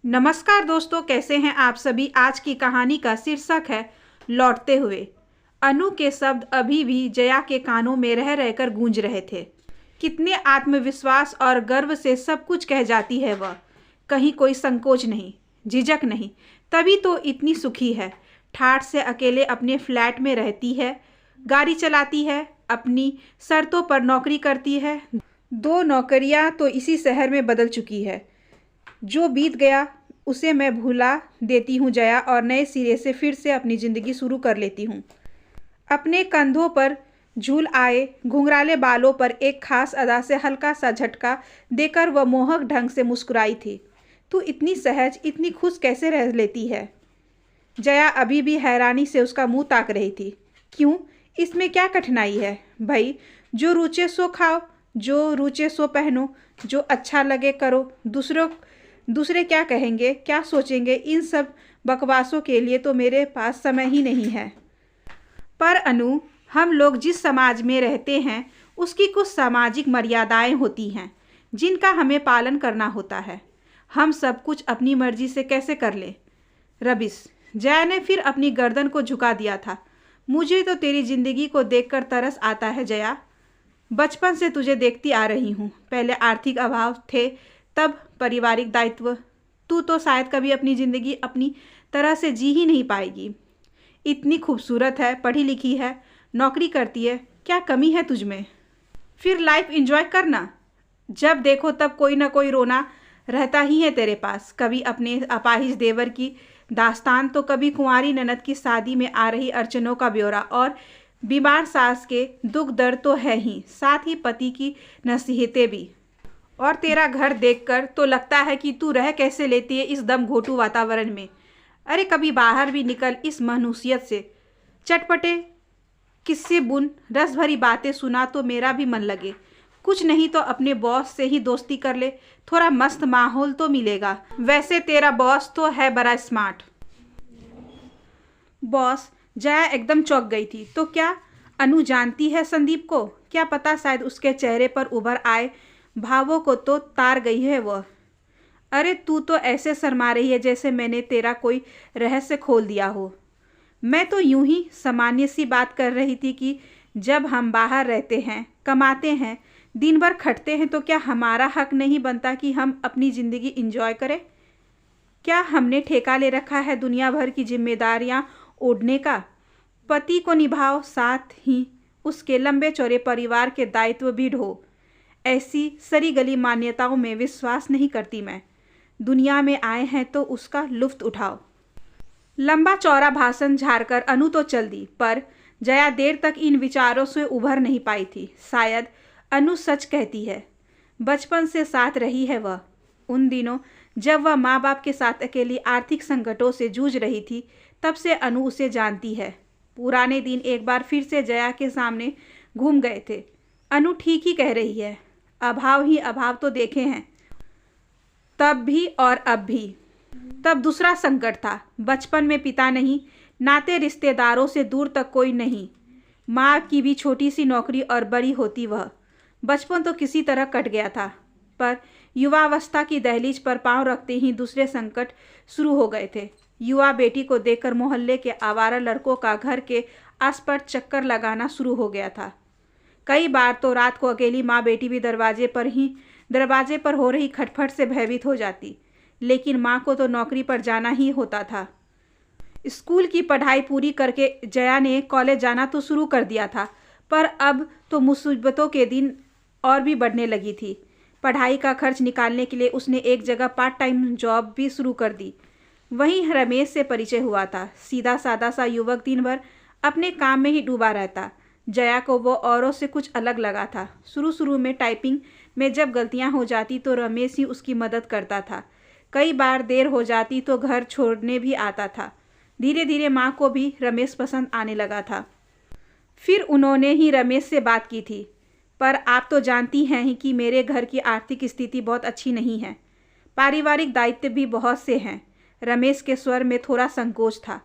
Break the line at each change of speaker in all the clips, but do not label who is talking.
नमस्कार दोस्तों, कैसे हैं आप सभी। आज की कहानी का शीर्षक है लौटते हुए। अनु के शब्द अभी भी जया के कानों में रह रहकर गूंज रहे थे। कितने आत्मविश्वास और गर्व से सब कुछ कह जाती है वह। कहीं कोई संकोच नहीं, झिझक नहीं। तभी तो इतनी सुखी है। ठाठ से अकेले अपने फ्लैट में रहती है, गाड़ी चलाती है, अपनी शर्तों पर नौकरी करती है। 2 नौकरियां तो इसी शहर में बदल चुकी है। जो बीत गया उसे मैं भुला देती हूँ जया, और नए सिरे से फिर से अपनी ज़िंदगी शुरू कर लेती हूँ। अपने कंधों पर झूल आए घुंघराले बालों पर एक खास अदा से हल्का सा झटका देकर वह मोहक ढंग से मुस्कुराई थी। तू इतनी सहज, इतनी खुश कैसे रह लेती है? जया अभी भी हैरानी से उसका मुंह ताक रही थी। क्यों, इसमें क्या कठिनाई है भाई? जो रुचे सो खाओ, जो रुचे सो पहनो, जो अच्छा लगे करो। दूसरे क्या कहेंगे, क्या सोचेंगे, इन सब बकवासों के लिए तो मेरे पास समय ही नहीं है। पर अनु, हम लोग जिस समाज में रहते हैं उसकी कुछ सामाजिक मर्यादाएं होती हैं जिनका हमें पालन करना होता है। हम सब कुछ अपनी मर्जी से कैसे कर ले? रबिश, जया ने फिर अपनी गर्दन को झुका दिया था। मुझे तो तेरी जिंदगी को देखकर तरस आता है जया। बचपन से तुझे देखती आ रही हूँ। पहले आर्थिक अभाव थे, तब पारिवारिक दायित्व। तू तो शायद कभी अपनी ज़िंदगी अपनी तरह से जी ही नहीं पाएगी। इतनी खूबसूरत है, पढ़ी लिखी है, नौकरी करती है, क्या कमी है तुझ में? फिर लाइफ एंजॉय करना। जब देखो तब कोई ना कोई रोना रहता ही है तेरे पास। कभी अपने अपाहिज देवर की दास्तान, तो कभी कुंवारी ननद की शादी में आ रही अड़चनों का ब्यौरा, और बीमार सास के दुख दर्द तो है ही, साथ ही पति की नसीहतें भी। और तेरा घर देखकर तो लगता है कि तू रह कैसे लेती है इस दम घोटू वातावरण में। अरे कभी बाहर भी निकल इस मनुष्यत से। चटपटे किस्से बुन, रस भरी बातें सुना तो मेरा भी मन लगे। कुछ नहीं तो अपने बॉस से ही दोस्ती कर ले, थोड़ा मस्त माहौल तो मिलेगा। वैसे तेरा बॉस तो है बड़ा स्मार्ट। बॉस? जया एकदम चौंक गई थी। तो क्या अनु जानती है संदीप को? क्या पता शायद उसके चेहरे पर उभर आए भावों को तो तार गई है वह। अरे तू तो ऐसे शर्मा रही है जैसे मैंने तेरा कोई रहस्य खोल दिया हो। मैं तो यूं ही सामान्य सी बात कर रही थी कि जब हम बाहर रहते हैं, कमाते हैं, दिन भर खटते हैं, तो क्या हमारा हक नहीं बनता कि हम अपनी ज़िंदगी एंजॉय करें? क्या हमने ठेका ले रखा है दुनिया भर की जिम्मेदारियां ओढ़ने का? पति को निभाओ, साथ ही उसके लंबे चौड़े परिवार के दायित्व भी ढो। ऐसी सरी गली मान्यताओं में विश्वास नहीं करती मैं। दुनिया में आए हैं तो उसका लुत्फ उठाओ। लंबा चौड़ा भाषण झाड़कर अनु तो चल दी, पर जया देर तक इन विचारों से उभर नहीं पाई थी। शायद अनु सच कहती है। बचपन से साथ रही है वह। उन दिनों जब वह माँ बाप के साथ अकेली आर्थिक संकटों से जूझ रही थी, तब से अनु उसे जानती है। पुराने दिन एक बार फिर से जया के सामने घूम गए थे। अनु ठीक ही कह रही है। अभाव ही अभाव तो देखे हैं, तब भी और अब भी। तब दूसरा संकट था। बचपन में पिता नहीं, नाते रिश्तेदारों से दूर तक कोई नहीं। माँ की भी छोटी सी नौकरी और बड़ी होती वह। बचपन तो किसी तरह कट गया था, पर युवावस्था की दहलीज पर पांव रखते ही दूसरे संकट शुरू हो गए थे। युवा बेटी को देखकर मोहल्ले के आवारा लड़कों का घर के आसपास चक्कर लगाना शुरू हो गया था। कई बार तो रात को अकेली माँ बेटी भी दरवाजे पर हो रही खटपट से भयभीत हो जाती। लेकिन माँ को तो नौकरी पर जाना ही होता था। स्कूल की पढ़ाई पूरी करके जया ने कॉलेज जाना तो शुरू कर दिया था, पर अब तो मुसीबतों के दिन और भी बढ़ने लगी थी। पढ़ाई का खर्च निकालने के लिए उसने एक जगह पार्ट टाइम जॉब भी शुरू कर दी। वहीं रमेश से परिचय हुआ था। सीधा सादा सा युवक, दिन भर अपने काम में ही डूबा रहता। जया को वो औरों से कुछ अलग लगा था। शुरू में टाइपिंग में जब गलतियां हो जाती तो रमेश ही उसकी मदद करता था। कई बार देर हो जाती तो घर छोड़ने भी आता था। धीरे धीरे माँ को भी रमेश पसंद आने लगा था। फिर उन्होंने ही रमेश से बात की थी। पर आप तो जानती हैं ही कि मेरे घर की आर्थिक स्थिति बहुत अच्छी नहीं है। पारिवारिक दायित्व भी बहुत से हैं। रमेश के स्वर में थोड़ा संकोच था।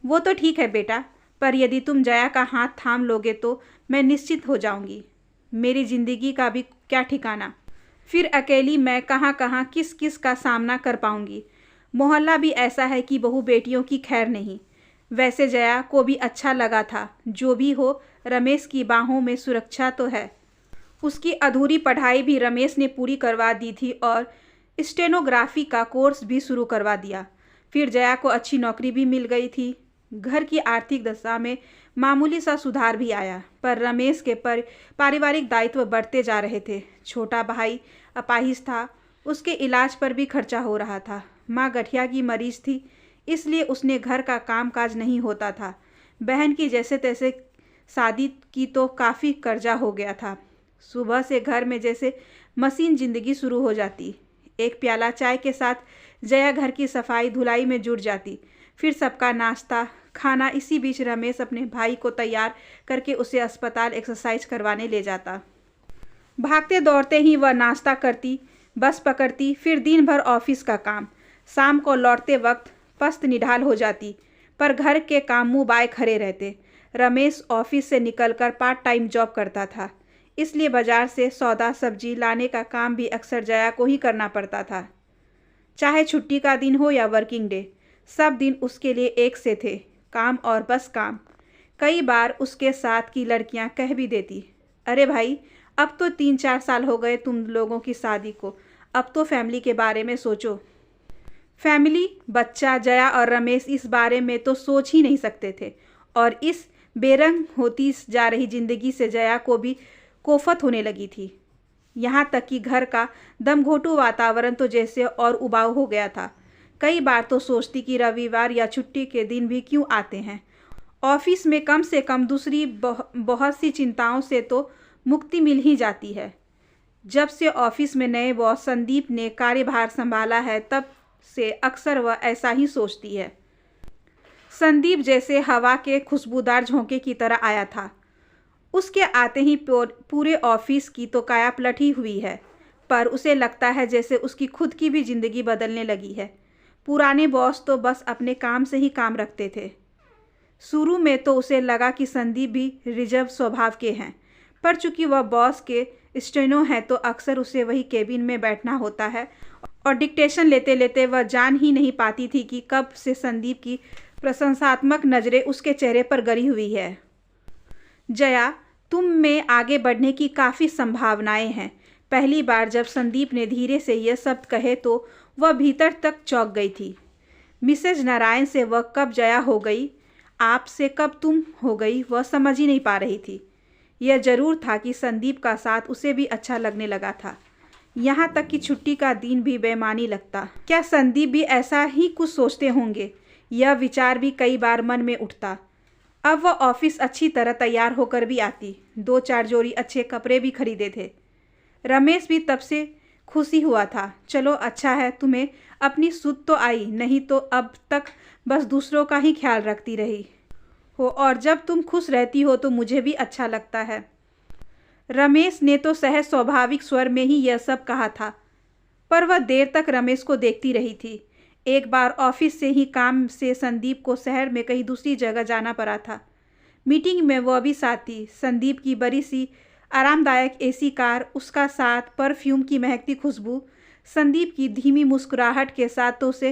वो तो ठीक है बेटा, पर यदि तुम जया का हाथ थाम लोगे तो मैं निश्चित हो जाऊंगी। मेरी जिंदगी का भी क्या ठिकाना। फिर अकेली मैं कहाँ कहाँ किस किस का सामना कर पाऊंगी। मोहल्ला भी ऐसा है कि बहू बेटियों की खैर नहीं। वैसे जया को भी अच्छा लगा था। जो भी हो, रमेश की बाहों में सुरक्षा तो है। उसकी अधूरी पढ़ाई भी रमेश ने पूरी करवा दी थी और स्टेनोग्राफी का कोर्स भी शुरू करवा दिया। फिर जया को अच्छी नौकरी भी मिल गई थी। घर की आर्थिक दशा में मामूली सा सुधार भी आया, पर रमेश के पारिवारिक दायित्व बढ़ते जा रहे थे। छोटा भाई अपाहिज था, उसके इलाज पर भी खर्चा हो रहा था। माँ गठिया की मरीज थी, इसलिए उसने घर का कामकाज नहीं होता था। बहन की जैसे तैसे शादी की तो काफ़ी कर्जा हो गया था। सुबह से घर में जैसे मशीन जिंदगी शुरू हो जाती। एक प्याला चाय के साथ जया घर की सफाई धुलाई में जुट जाती। फिर सबका नाश्ता खाना। इसी बीच रमेश अपने भाई को तैयार करके उसे अस्पताल एक्सरसाइज करवाने ले जाता। भागते दौड़ते ही वह नाश्ता करती, बस पकड़ती, फिर दिन भर ऑफिस का काम। शाम को लौटते वक्त पस्त निढाल हो जाती, पर घर के काम मुँह बाए खड़े रहते। रमेश ऑफिस से निकलकर पार्ट टाइम जॉब करता था, इसलिए बाजार से सौदा सब्जी लाने का काम भी अक्सर जया को ही करना पड़ता था। चाहे छुट्टी का दिन हो या वर्किंग डे, सब दिन उसके लिए एक से थे, काम और बस काम। कई बार उसके साथ की लड़कियां कह भी देती, अरे भाई, अब तो 3-4 साल हो गए तुम लोगों की शादी को, अब तो फैमिली के बारे में सोचो। फैमिली, बच्चा, जया और रमेश इस बारे में तो सोच ही नहीं सकते थे, और इस बेरंग होती जा रही जिंदगी से जया को भी कोफत होने लगी थी। यहाँ तक कि घर का दमघोटू वातावरण तो जैसे और उबाऊ हो गया था। कई बार तो सोचती कि रविवार या छुट्टी के दिन भी क्यों आते हैं। ऑफिस में कम से कम दूसरी बहुत सी चिंताओं से तो मुक्ति मिल ही जाती है। जब से ऑफिस में नए बॉस संदीप ने कार्यभार संभाला है, तब से अक्सर वह ऐसा ही सोचती है। संदीप जैसे हवा के खुशबूदार झोंके की तरह आया था। उसके आते ही पूरे ऑफिस की तो काया पलट ही हुई है, पर उसे लगता है जैसे उसकी खुद की भी जिंदगी बदलने लगी है। पुराने बॉस तो बस अपने काम से ही काम रखते थे। शुरू में तो उसे लगा कि संदीप भी रिजर्व स्वभाव के हैं, पर चूंकि वह बॉस के स्टेनो है तो अक्सर उसे वही केबिन में बैठना होता है और डिक्टेशन लेते लेते वह जान ही नहीं पाती थी कि कब से संदीप की प्रशंसात्मक नज़रें उसके चेहरे पर गड़ी हुई है। जया, तुम में आगे बढ़ने की काफ़ी संभावनाएं हैं। पहली बार जब संदीप ने धीरे से यह शब्द कहे तो वह भीतर तक चौंक गई थी। मिसेज नारायण से वह कब जया हो गई, आपसे कब तुम हो गई, वह समझ ही नहीं पा रही थी। यह जरूर था कि संदीप का साथ उसे भी अच्छा लगने लगा था। यहाँ तक कि छुट्टी का दिन भी बेमानी लगता। क्या संदीप भी ऐसा ही कुछ सोचते होंगे? यह विचार भी कई बार मन में उठता। अब वह ऑफिस अच्छी तरह तैयार होकर भी आती। 2-4 जोड़ी अच्छे कपड़े भी खरीदे थे। रमेश भी तब से खुशी हुआ था। चलो अच्छा है, तुम्हें अपनी सुध तो आई, नहीं तो अब तक बस दूसरों का ही ख्याल रखती रही हो, और जब तुम खुश रहती हो तो मुझे भी अच्छा लगता है। रमेश ने तो सहज स्वाभाविक स्वर में ही यह सब कहा था, पर वह देर तक रमेश को देखती रही थी। एक बार ऑफिस से ही काम से संदीप को शहर में कहीं दूसरी जगह जाना पड़ा था। मीटिंग में वह भी साथ थी। संदीप की बड़ी सी आरामदायक एसी कार, उसका साथ, परफ्यूम की महकती खुशबू, संदीप की धीमी मुस्कुराहट के साथ तो उसे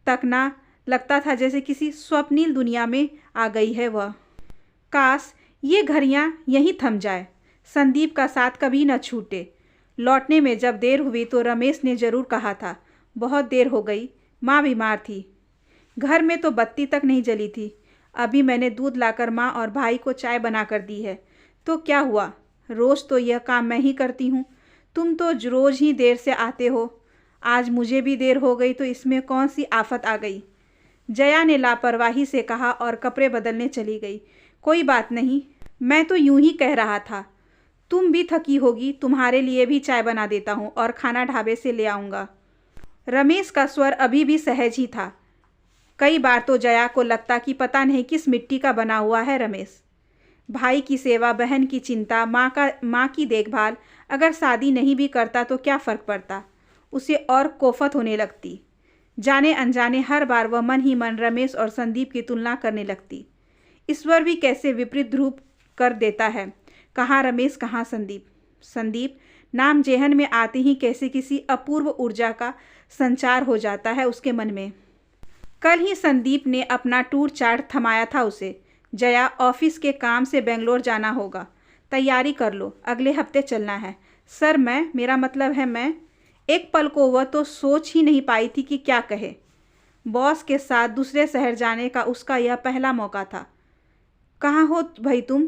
तकना लगता था जैसे किसी स्वप्निल दुनिया में आ गई है वह। काश ये घड़ियाँ यहीं थम जाए, संदीप का साथ कभी न छूटे। लौटने में जब देर हुई तो रमेश ने ज़रूर कहा था, बहुत देर हो गई, माँ बीमार थी। घर में तो बत्ती तक नहीं जली थी। अभी मैंने दूध लाकर माँ और भाई को चाय बना कर दी है। तो क्या हुआ, रोज़ तो यह काम मैं ही करती हूँ। तुम तो रोज़ ही देर से आते हो। आज मुझे भी देर हो गई तो इसमें कौन सी आफत आ गई? जया ने लापरवाही से कहा और कपड़े बदलने चली गई। कोई बात नहीं, मैं तो यूं ही कह रहा था। तुम भी थकी होगी, तुम्हारे लिए भी चाय बना देता हूँ और खाना ढाबे से ले आऊँगा। रमेश का स्वर अभी भी सहज ही था। कई बार तो जया को लगता कि पता नहीं किस मिट्टी का बना हुआ है रमेश। भाई की सेवा, बहन की चिंता, माँ की देखभाल, अगर शादी नहीं भी करता तो क्या फ़र्क पड़ता? उसे और कोफत होने लगती। जाने अनजाने हर बार वह मन ही मन रमेश और संदीप की तुलना करने लगती। ईश्वर भी कैसे विपरीत ध्रुव कर देता है, कहाँ रमेश कहाँ संदीप। संदीप नाम जेहन में आते ही कैसे किसी अपूर्व ऊर्जा का संचार हो जाता है उसके मन में। कल ही संदीप ने अपना टूर चार्ट थमाया था उसे। जया, ऑफिस के काम से बेंगलोर जाना होगा, तैयारी कर लो, अगले हफ्ते चलना है। सर मेरा मतलब है मैं। एक पल को वह तो सोच ही नहीं पाई थी कि क्या कहे। बॉस के साथ दूसरे शहर जाने का उसका यह पहला मौका था। कहाँ हो भाई तुम?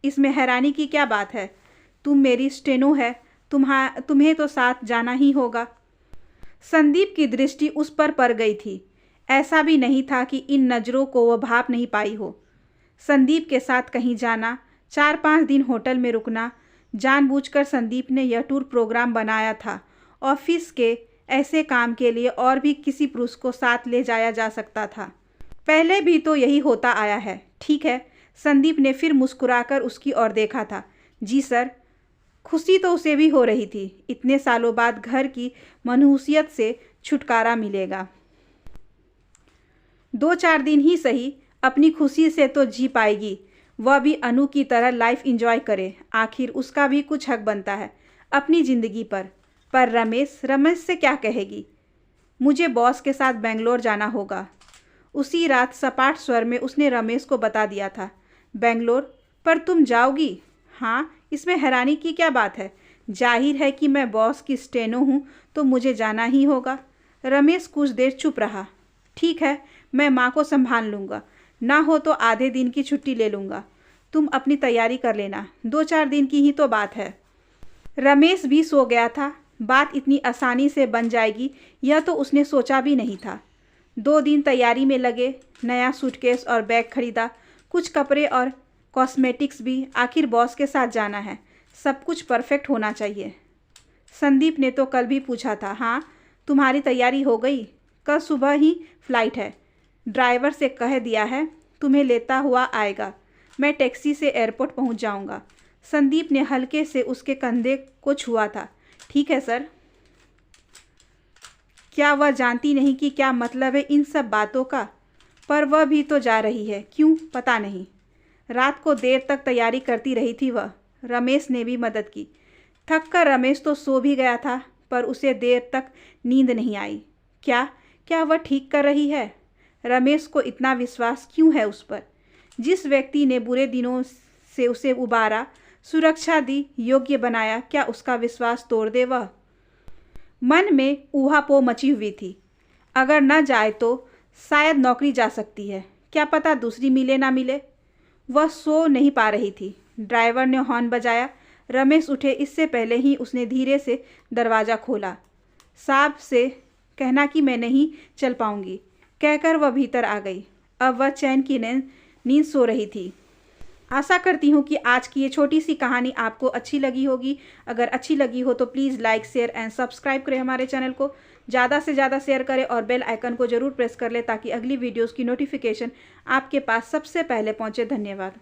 इसमें हैरानी की क्या बात है? तुम मेरी स्टेनो है, तुम्हें तो साथ जाना ही होगा। संदीप की दृष्टि उस पर पड़ गई थी। ऐसा भी नहीं था कि इन नज़रों को वह भाप नहीं पाई हो। संदीप के साथ कहीं जाना, 4-5 दिन होटल में रुकना, जानबूझकर संदीप ने यह टूर प्रोग्राम बनाया था। ऑफिस के ऐसे काम के लिए और भी किसी पुरुष को साथ ले जाया जा सकता था। पहले भी तो यही होता आया है। ठीक है, संदीप ने फिर मुस्कुराकर उसकी ओर देखा था। जी सर। खुशी तो उसे भी हो रही थी। इतने सालों बाद घर की मनहूसियत से छुटकारा मिलेगा। 2-4 दिन ही सही, अपनी खुशी से तो जी पाएगी। वह भी अनु की तरह लाइफ एंजॉय करे। आखिर उसका भी कुछ हक बनता है अपनी ज़िंदगी पर। रमेश से क्या कहेगी? मुझे बॉस के साथ बेंगलोर जाना होगा। उसी रात सपाट स्वर में उसने रमेश को बता दिया था। बेंगलोर? पर तुम जाओगी? हाँ, इसमें हैरानी की क्या बात है? जाहिर है कि मैं बॉस की स्टेनो हूँ तो मुझे जाना ही होगा। रमेश कुछ देर चुप रहा। ठीक है, मैं माँ को संभाल लूँगा, ना हो तो आधे दिन की छुट्टी ले लूँगा। तुम अपनी तैयारी कर लेना, 2-4 दिन की ही तो बात है। रमेश भी सो गया था। बात इतनी आसानी से बन जाएगी यह तो उसने सोचा भी नहीं था। 2 दिन तैयारी में लगे। नया सूटकेस और बैग खरीदा, कुछ कपड़े और कॉस्मेटिक्स भी। आखिर बॉस के साथ जाना है, सब कुछ परफेक्ट होना चाहिए। संदीप ने तो कल भी पूछा था। हाँ, तुम्हारी तैयारी हो गई? कल सुबह ही फ्लाइट है। ड्राइवर से कह दिया है तुम्हें लेता हुआ आएगा। मैं टैक्सी से एयरपोर्ट पहुंच जाऊंगा। संदीप ने हल्के से उसके कंधे को छुआ था। ठीक है सर। क्या वह जानती नहीं कि क्या मतलब है इन सब बातों का? पर वह भी तो जा रही है, क्यों पता नहीं। रात को देर तक तैयारी करती रही थी वह। रमेश ने भी मदद की। थक कर रमेश तो सो भी गया था, पर उसे देर तक नींद नहीं आई। क्या वह ठीक कर रही है? रमेश को इतना विश्वास क्यों है उस पर? जिस व्यक्ति ने बुरे दिनों से उसे उबारा, सुरक्षा दी, योग्य बनाया, क्या उसका विश्वास तोड़ दे वह? मन में ऊहापोह मची हुई थी। अगर न जाए तो शायद नौकरी जा सकती है, क्या पता दूसरी मिले ना मिले। वह सो नहीं पा रही थी। ड्राइवर ने हॉर्न बजाया। रमेश उठे इससे पहले ही उसने धीरे से दरवाज़ा खोला। साहब से कहना कि मैं नहीं चल पाऊंगी, कहकर वह भीतर आ गई। अब वह चैन की नींद सो रही थी। आशा करती हूँ कि आज की ये छोटी सी कहानी आपको अच्छी लगी होगी। अगर अच्छी लगी हो तो please like, share and subscribe करें हमारे चैनल को। ज़्यादा से ज़्यादा शेयर करें और बेल आइकन को ज़रूर प्रेस कर लें ताकि अगली वीडियोज़ की नोटिफिकेशन आपके पास सबसे पहले पहुँचे। धन्यवाद।